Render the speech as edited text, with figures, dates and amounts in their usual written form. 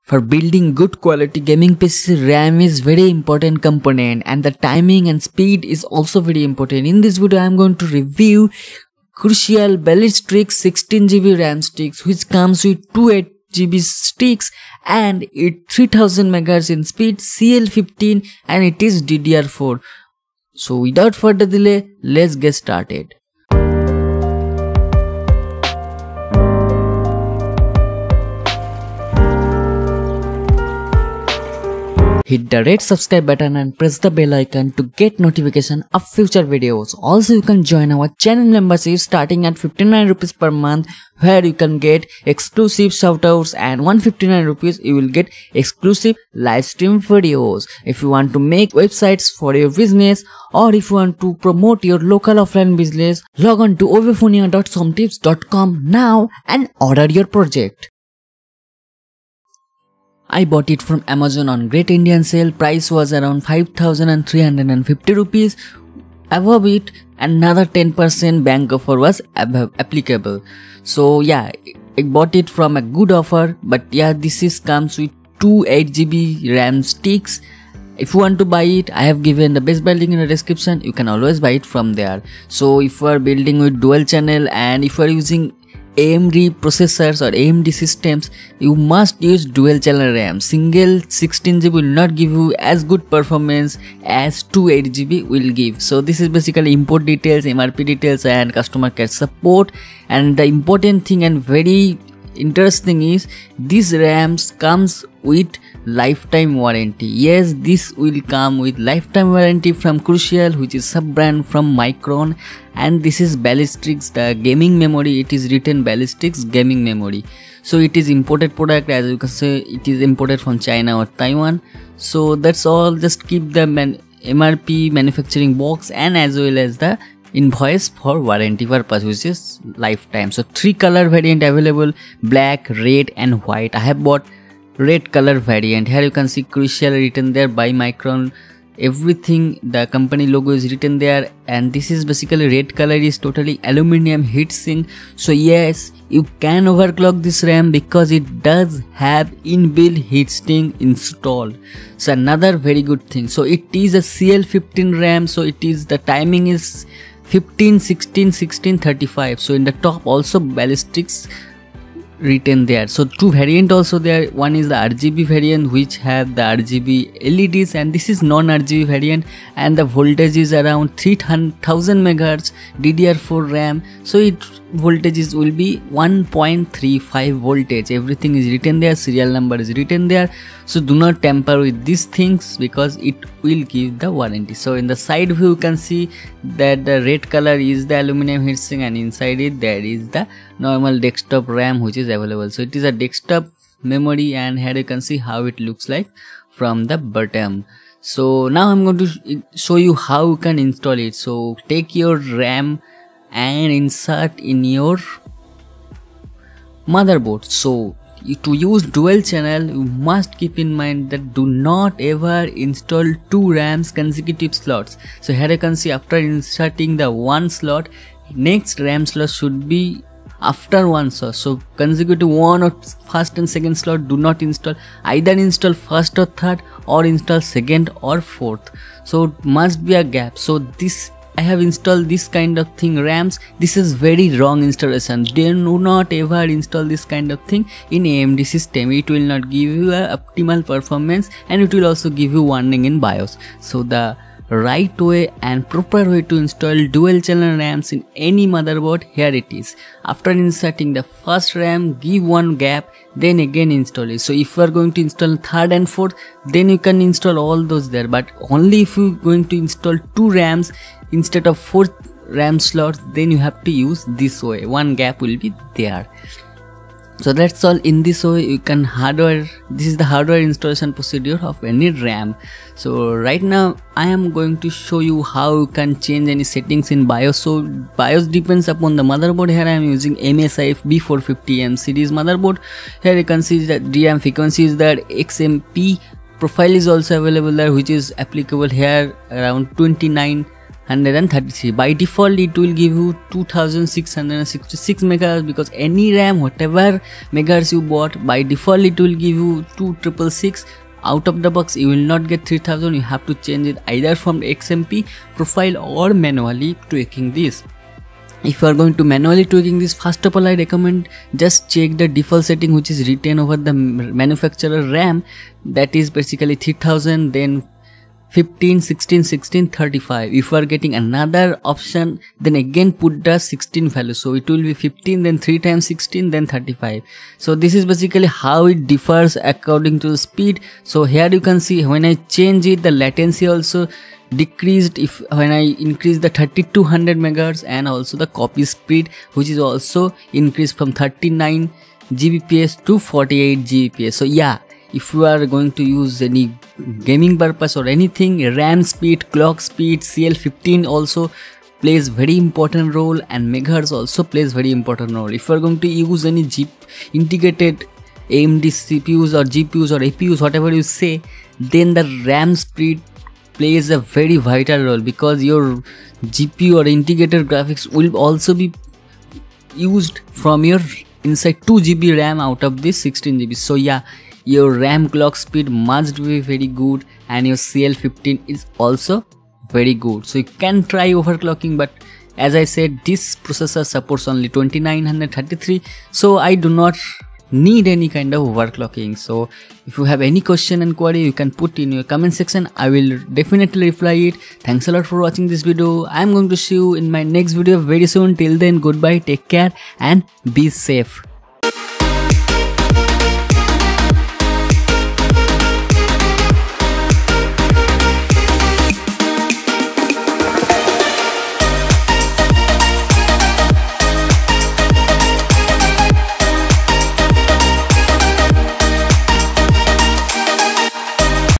For building good quality gaming PC, RAM is very important component and the timing and speed is also very important. In this video I am going to review Crucial Ballistix 16GB RAM sticks, which comes with 2 8GB sticks and it 3000 MHz in speed, CL15, and it is DDR4. So without further delay, let's get started. Hit the red subscribe button and press the bell icon to get notification of future videos. Also, you can join our channel membership starting at 59 rupees per month, where you can get exclusive shoutouts, and 159 rupees you will get exclusive live stream videos. If you want to make websites for your business, or if you want to promote your local offline business, log on to ovephonia.somtips.com now and order your project. I bought it from Amazon on Great Indian Sale. Price was around 5,350 rupees. Above it, another 10% bank offer was applicable. So yeah, I bought it from a good offer. But yeah, this comes with 2 8GB RAM sticks. If you want to buy it, I have given the best buy link in the description. You can always buy it from there. So if you are building with dual channel and if you are using AMD processors or AMD systems, you must use dual channel RAM. Single 16GB will not give you as good performance as 2 8GB will give. So this is basically import details, MRP details and customer care support. And the important thing and very interesting is these RAMs comes with lifetime warranty. Yes, this will come with lifetime warranty from Crucial, which is sub brand from Micron, and this is Ballistix, the gaming memory. It is written Ballistix gaming memory. So it is imported product, as you can say it is imported from China or Taiwan. So that's all. Just keep the MRP manufacturing box and as well as the invoice for warranty purpose, which is lifetime. So 3 color variant available: black, red and white. I have bought red color variant. Here you can see Crucial written there by Micron. Everything, the company logo is written there, and this is basically red color is totally aluminum heatsink. So yes, you can overclock this RAM because it does have inbuilt heatsink installed. So another very good thing. So it is a CL15 RAM. So it is, the timing is 15, 16, 16, 35. So in the top also Ballistix written there. So 2 variant also there. One is the RGB variant, which have the RGB LEDs, and this is non-RGB variant, and the voltage is around 3000 MHz DDR4 RAM. So it voltages will be 1.35 voltage. Everything is written there, serial number is written there. So do not tamper with these things because it will give the warranty. So in the side view you can see that the red color is the aluminum heatsink, and inside it there is the normal desktop RAM which is available. So it is a desktop memory, and here you can see how it looks like from the bottom. So now I'm going to show you how you can install it. So take your RAM and insert in your motherboard. So to use dual channel, you must keep in mind that do not ever install 2 RAMs consecutive slots. So here you can see after inserting the 1 slot, next RAM slot should be after 1 slot. So consecutive 1 or first and second slot do not install. Either install first or third, or install second or fourth. So must be a gap. So this, I have installed this kind of thing, RAMs. This is very wrong installation. Do not ever install this kind of thing in AMD system. It will not give you a optimal performance, and it will also give you warning in BIOS. So the right way and proper way to install dual channel RAMs in any motherboard, here it is. After inserting the first RAM, give 1 gap, then again install it. So if you are going to install third and fourth, then you can install all those there, but only if you are going to install 2 RAMs instead of 4 RAM slots, then you have to use this way. 1 gap will be there. So that's all. In this way you can hardware, this is the hardware installation procedure of any RAM. So right now I am going to show you how you can change any settings in BIOS. So BIOS depends upon the motherboard. Here I am using MSI B450M series motherboard. Here you can see that DRAM frequency is there, XMP profile is also available there, which is applicable here around 29 133. By default it will give you 2666 megahertz, because any RAM whatever megahertz you bought, by default it will give you 2666. Out of the box you will not get 3000. You have to change it either from the XMP profile or manually tweaking this. If you are going to manually tweaking this, first of all I recommend just check the default setting which is written over the manufacturer RAM, that is basically 3000, then 15, 16, 16, 35. If you are getting another option, then again put the 16 value, so it will be 15, then 3 times 16, then 35. So this is basically how it differs according to the speed. So here you can see when I change it, the latency also decreased if when I increase the 3200 megahertz, and also the copy speed which is also increased from 39 Gbps to 48 Gbps. So yeah, if you are going to use any gaming purpose or anything, RAM speed, clock speed, CL15 also plays very important role, and megahertz also plays very important role. If you are going to use any integrated AMD CPUs or GPUs or APUs, whatever you say, then the RAM speed plays a very vital role, because your GPU or integrated graphics will also be used from your inside 2 GB RAM out of this 16 GB. So yeah, your RAM clock speed must be very good, and your CL15 is also very good. So you can try overclocking, but as I said, this processor supports only 2933, so I do not need any kind of overclocking. So if you have any question and query, you can put in your comment section. I will definitely reply it. Thanks a lot for watching this video. I'm going to see you in my next video very soon. Till then, goodbye, take care and be safe.